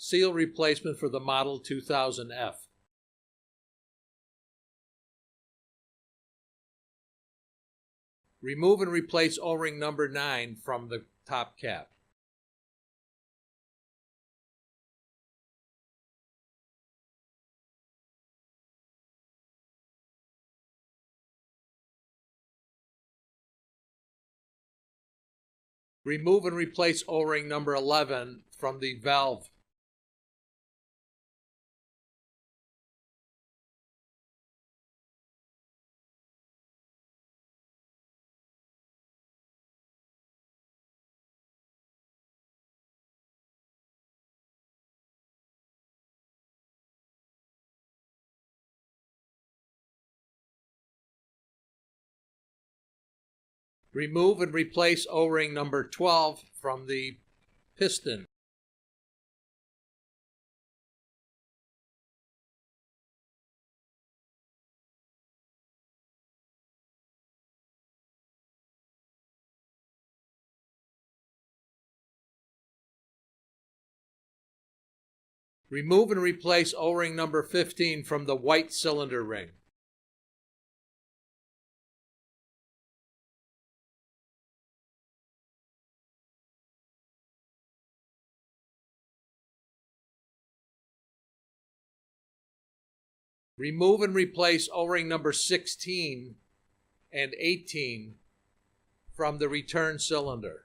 Seal replacement for the Model 2000F. Remove and replace O-ring number 9 from the top cap. Remove and replace O-ring number 11 from the valve. Remove and replace O-ring number 12 from the piston. Remove and replace O-ring number 15 from the white cylinder ring. Remove and replace O-ring number 16 and 18 from the return cylinder.